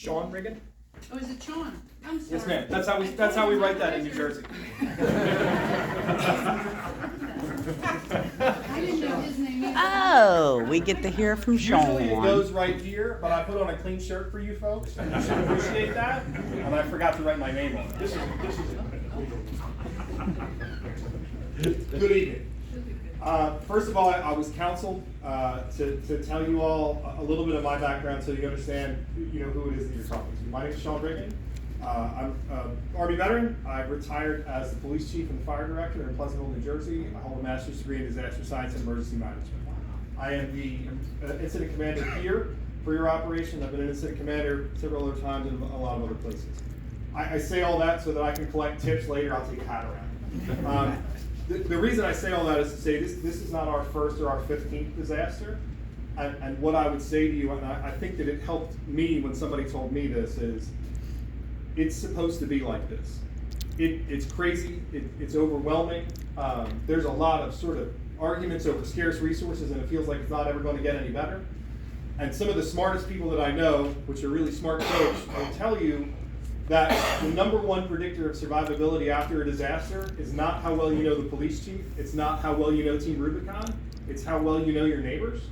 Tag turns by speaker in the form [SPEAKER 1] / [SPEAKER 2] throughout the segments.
[SPEAKER 1] Sean Riggin?
[SPEAKER 2] Oh, is it Sean? I'm sorry.
[SPEAKER 1] Yes, ma'am. That's how we write that in New Jersey.
[SPEAKER 2] I didn't know his name either.
[SPEAKER 3] Oh, we get to hear from
[SPEAKER 1] Usually it
[SPEAKER 3] Sean.
[SPEAKER 1] goes right here, but I put on a clean shirt for you folks. You should appreciate that. And I forgot to write my name on it. Good evening. First of all, I was counseled to tell you all a little bit of my background so you understand who it is that you're talking to. My name is Sean Riggin. I'm an Army veteran. I retired as the police chief and fire director in Pleasantville, New Jersey. I hold a master's degree in disaster science and emergency management. I am the incident commander here for your operation. I've been an incident commander several other times in a lot of other places. I say all that so that I can collect tips later. I'll take a hat around. The reason I say all that is to say this is not our first or our 15th disaster. And what I would say to you, and I think that it helped me when somebody told me this, is it's supposed to be like this. It's crazy, it's overwhelming. There's a lot of sort of arguments over scarce resources, and it feels like it's not ever going to get any better. And some of the smartest people that I know, which are really smart folks, will tell you that the number one predictor of survivability after a disaster is not how well you know the police chief, it's not how well you know Team Rubicon, it's how well you know your neighbors.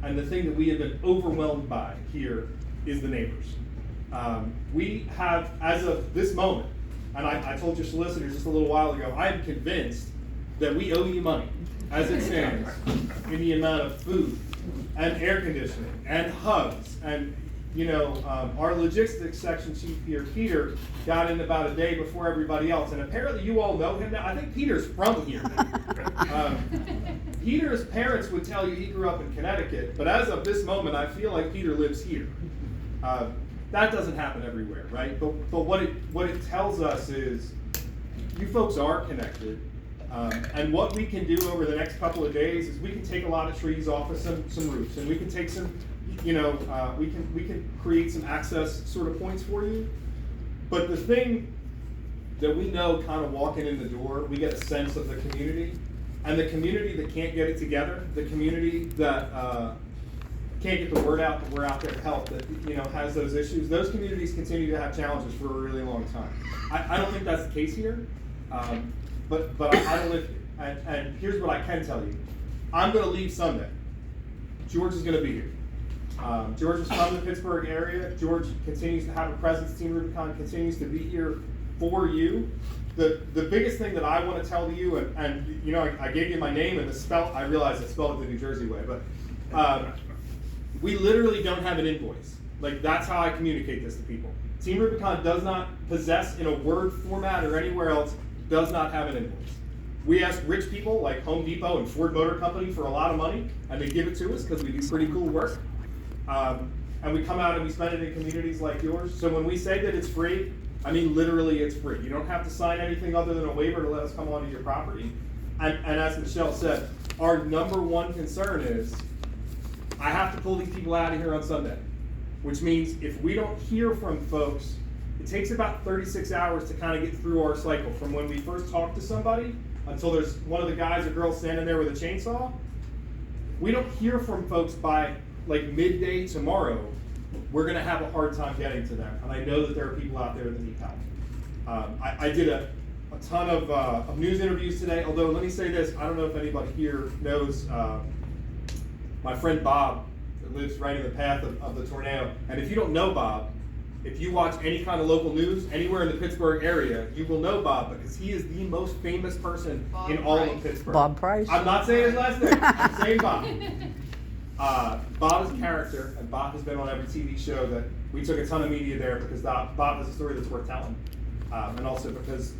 [SPEAKER 1] And the thing that we have been overwhelmed by here is the neighbors. We have, as of this moment, and I told your solicitors just a little while ago, I am convinced that we owe you money, as it stands, in the amount of food and air conditioning and hugs. And our logistics section chief here, Peter, got in about a day before everybody else, and apparently you all know him now. I think Peter's from here. Peter's parents would tell you he grew up in Connecticut, but as of this moment, I feel like Peter lives here. That doesn't happen everywhere, right? But what it tells us is you folks are connected, and what we can do over the next couple of days is we can take a lot of trees off of some roofs, and we can take some. We can create some access sort of points for you. But the thing that we know kind of walking in the door, we get a sense of the community. And the community that can't get it together, the community that can't get the word out that we're out there to help, that has those issues, those communities continue to have challenges for a really long time. I don't think that's the case here, but I don't live here. And here's what I can tell you. I'm going to leave Sunday. George is going to be here. George is from the Pittsburgh area. George continues to have a presence. Team Rubicon continues to be here for you. The biggest thing that I want to tell you, and I gave you my name and the spell. I realize I spelled it the New Jersey way, but we literally don't have an invoice. Like, that's how I communicate this to people. Team Rubicon does not possess, in a Word format or anywhere else, does not have an invoice. We ask rich people like Home Depot and Ford Motor Company for a lot of money, and they give it to us because we do pretty cool work. And we come out and we spend it in communities like yours. So when we say that it's free, I mean literally it's free. You don't have to sign anything other than a waiver to let us come onto your property. And as Michelle said, our number one concern is I have to pull these people out of here on Sunday, which means if we don't hear from folks, it takes about 36 hours to kind of get through our cycle from when we first talk to somebody until there's one of the guys or girls standing there with a chainsaw. We don't hear from folks by like midday tomorrow, we're going to have a hard time getting to them. And I know that there are people out there that need help. I did a ton of news interviews today, although let me say this, I don't know if anybody here knows my friend Bob that lives right in the path of the tornado. And if you don't know Bob, if you watch any kind of local news anywhere in the Pittsburgh area, you will know Bob because he is the most famous person in all of Pittsburgh.
[SPEAKER 3] Bob Price?
[SPEAKER 1] I'm not saying his last name, I'm saying Bob. Bob is a character, and Bob has been on every TV show that we took a ton of media there because Bob has a story that's worth telling. And also because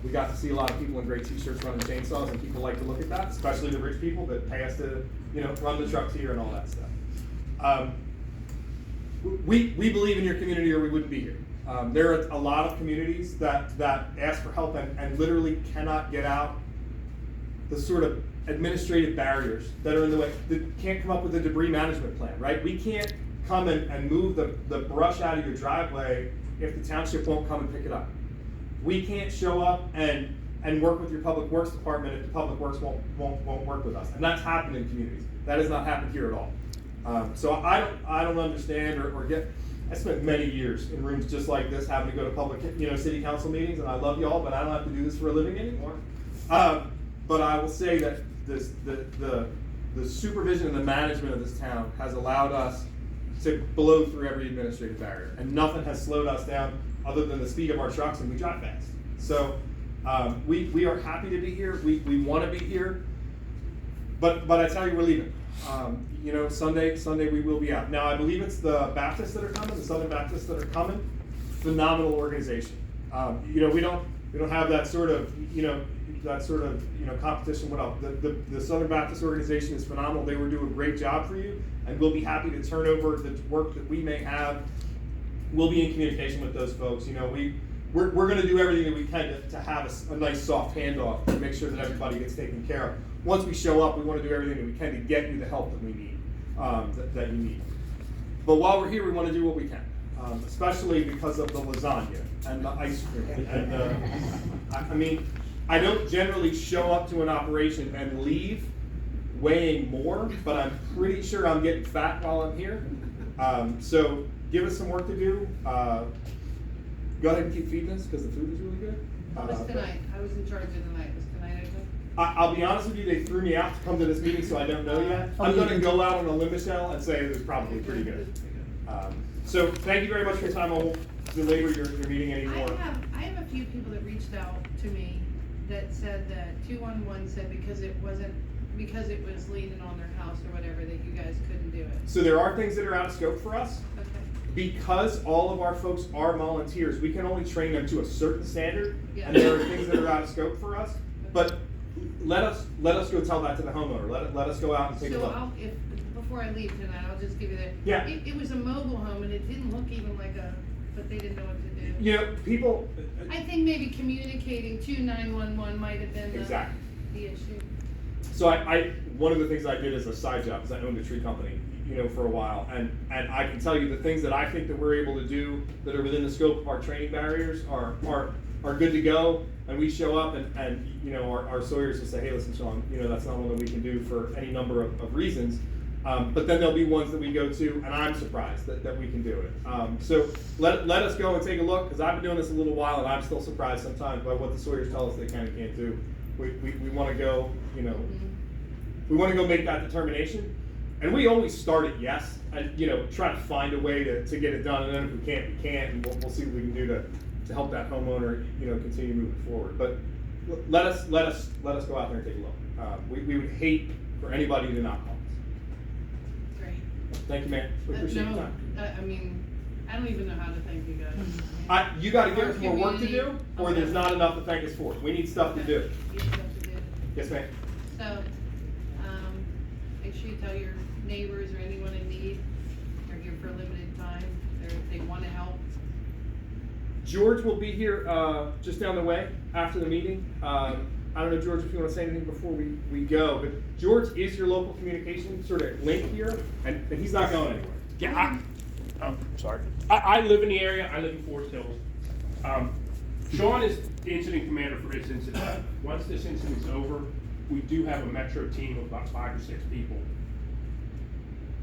[SPEAKER 1] we got to see a lot of people in great t-shirts running chainsaws, and people like to look at that, especially the rich people that pay us to, run the trucks here and all that stuff. We believe in your community or we wouldn't be here. There are a lot of communities that ask for help and literally cannot get out the sort of administrative barriers that are in the way, that can't come up with a debris management plan, right? We can't come and move the brush out of your driveway if the township won't come and pick it up. We can't show up and work with your public works department if the public works won't work with us. And that's happened in communities. That has not happened here at all. So I don't understand or get, I spent many years in rooms just like this, having to go to public, city council meetings, and I love y'all, but I don't have to do this for a living anymore. But I will say that the supervision and the management of this town has allowed us to blow through every administrative barrier, and nothing has slowed us down other than the speed of our trucks, and we drive fast. So we are happy to be here. We want to be here, but I tell you, we're leaving. Sunday we will be out. Now I believe it's the Baptists that are coming, the Southern Baptists that are coming. Phenomenal organization. We don't have that sort of competition. What else? The Southern Baptist organization is phenomenal. They will do a great job for you, and we'll be happy to turn over the work that we may have. We'll be in communication with those folks. We're going to do everything that we can to have a nice soft handoff to make sure that everybody gets taken care of. Once we show up, we want to do everything that we can to get you the help that we need, that you need. But while we're here, we want to do what we can, especially because of the lasagna and the ice cream. And I don't generally show up to an operation and leave weighing more, but I'm pretty sure I'm getting fat while I'm here. So give us some work to do. Go ahead and keep feeding us because the food is really good.
[SPEAKER 2] How was tonight? I was in charge of the night. Was tonight okay?
[SPEAKER 1] I'll be honest with you, they threw me out to come to this meeting, so I don't know yet. I'm going to go out on a limb, Michelle, and say it was probably pretty good. So thank you very much for your time. I won't belabor your meeting anymore.
[SPEAKER 2] I have a few people that reached out to me that said that 211 said because it was leaning on their house or whatever that you guys couldn't do it.
[SPEAKER 1] So there are things that are out of scope for us.
[SPEAKER 2] Okay.
[SPEAKER 1] Because all of our folks are volunteers, we can only train them to a certain standard,
[SPEAKER 2] Yeah.
[SPEAKER 1] and there are things that are out of scope for us. But let us go tell that to the homeowner. Let us go out and take a look.
[SPEAKER 2] Before I leave tonight, I'll just give you that.
[SPEAKER 1] Yeah.
[SPEAKER 2] It was a mobile home and it didn't look even like but they didn't know what to do.
[SPEAKER 1] People.
[SPEAKER 2] I think maybe communicating to 911 might have been
[SPEAKER 1] Exactly.
[SPEAKER 2] the issue.
[SPEAKER 1] So one of the things I did as a side job is I owned a tree company, for a while, and I can tell you the things that I think that we're able to do that are within the scope of our training barriers are good to go, and we show up and our sawyers will say, hey, listen, Sean, that's not one that we can do for any number of reasons, but then there'll be ones that we go to, and I'm surprised that we can do it. So let us go and take a look, because I've been doing this a little while, and I'm still surprised sometimes by what the sawyers tell us they can and can't do. We want to go, we want to go make that determination. And we always start at yes, and try to find a way to get it done. And then if we can't, we can't, and we'll see what we can do to help that homeowner, continue moving forward. But let us go out there and take a look. We would hate for anybody to not call us.
[SPEAKER 2] Great.
[SPEAKER 1] Thank you, man. We appreciate your time.
[SPEAKER 2] I don't even know how to thank you guys.
[SPEAKER 1] You got to give us more work to do, or there's not enough to thank us for. We need stuff to do.
[SPEAKER 2] You have stuff to do.
[SPEAKER 1] Yes, ma'am.
[SPEAKER 2] So, make sure you tell your neighbors or anyone in need, they're here for a limited time, if they want to help.
[SPEAKER 1] George will be here just down the way after the meeting. I don't know, George, if you want to say anything before we go, but George is your local communication sort of link here, and he's not going anywhere.
[SPEAKER 4] Yeah, sorry. I live in the area. I live in Forest Hills. Sean is the incident commander for this incident. Once this incident is over, we do have a metro team of about 5 or 6 people.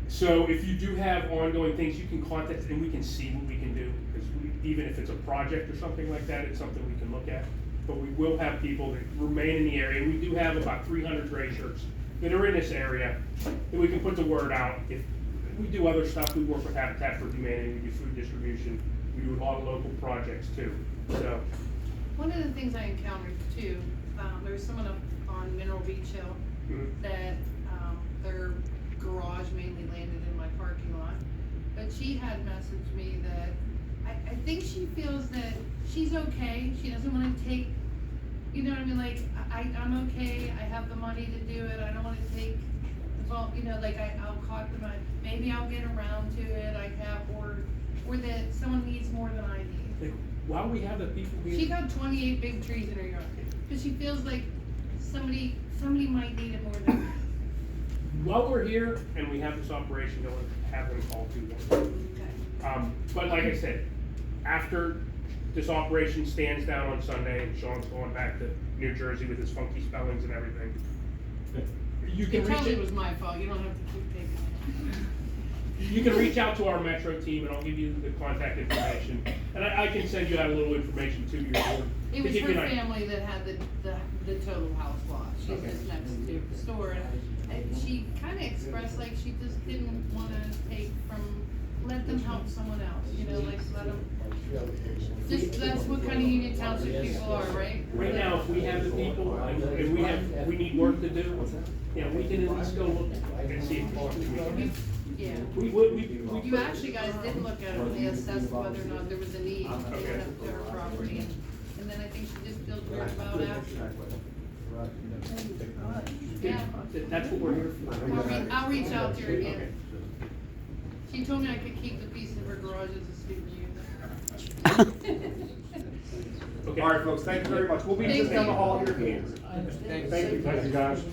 [SPEAKER 4] So if you do have ongoing things, you can contact and we can see what we can do. Because even if it's a project or something like that, it's something we can look at. But we will have people that remain in the area. We do have about 300 gray shirts that are in this area that we can put the word out. If we do other stuff, we work with Habitat for Humanity, we do food distribution, we do a lot of local projects too. So
[SPEAKER 2] One of the things I encountered too, there was someone up on Mineral Beach Hill that their garage mainly landed in my parking lot, but she had messaged me that I think she feels that she's okay. She doesn't want to take, you know what I mean? Like I'm okay. I have the money to do it. I don't want to take the fault. I'll caught the money. Maybe I'll get around to it. Or that someone needs more than I need.
[SPEAKER 4] while we have the people here.
[SPEAKER 2] She got 28 big trees in her yard, but she feels like somebody might need it more than her.
[SPEAKER 4] While we're here and we have this operation going, have them call 211.
[SPEAKER 2] Okay.
[SPEAKER 4] But like I said, after this operation stands down on Sunday and Sean's going back to New Jersey with his funky spellings and everything, you can
[SPEAKER 2] It
[SPEAKER 4] reach
[SPEAKER 2] totally
[SPEAKER 4] it.
[SPEAKER 2] was my fault. You don't have to keep taking it.
[SPEAKER 4] You can reach out to our Metro team, and I'll give you the contact information, and I can send you out a little information to your board.
[SPEAKER 2] It
[SPEAKER 4] to
[SPEAKER 2] was
[SPEAKER 4] give
[SPEAKER 2] her
[SPEAKER 4] you an idea.
[SPEAKER 2] family that had the total house lot. She
[SPEAKER 4] Okay.
[SPEAKER 2] lives next to the store, and she kinda expressed like she just didn't wanna let them help someone else, you know, like let them. That's what kind of Union Township people are, right?
[SPEAKER 4] Right now, if we have the people, and we need work to do, yeah, we can at least go look and see if there's something we can do.
[SPEAKER 2] Yeah.
[SPEAKER 4] We
[SPEAKER 2] You actually guys did look at it when they assessed whether or not there was a need, they
[SPEAKER 4] Okay.
[SPEAKER 2] went up to her property, and then I think she just feels weird about it. Yeah.
[SPEAKER 4] That's what we're here for.
[SPEAKER 2] I'll reach out to her
[SPEAKER 4] Okay.
[SPEAKER 2] again. She told me I could keep the piece of her garage as a souvenir.
[SPEAKER 4] Okay.
[SPEAKER 1] All right, folks, thank you very much. We'll be
[SPEAKER 2] Thank
[SPEAKER 1] just down the
[SPEAKER 2] you.
[SPEAKER 1] hall here. Thank you.
[SPEAKER 4] Thank you, guys.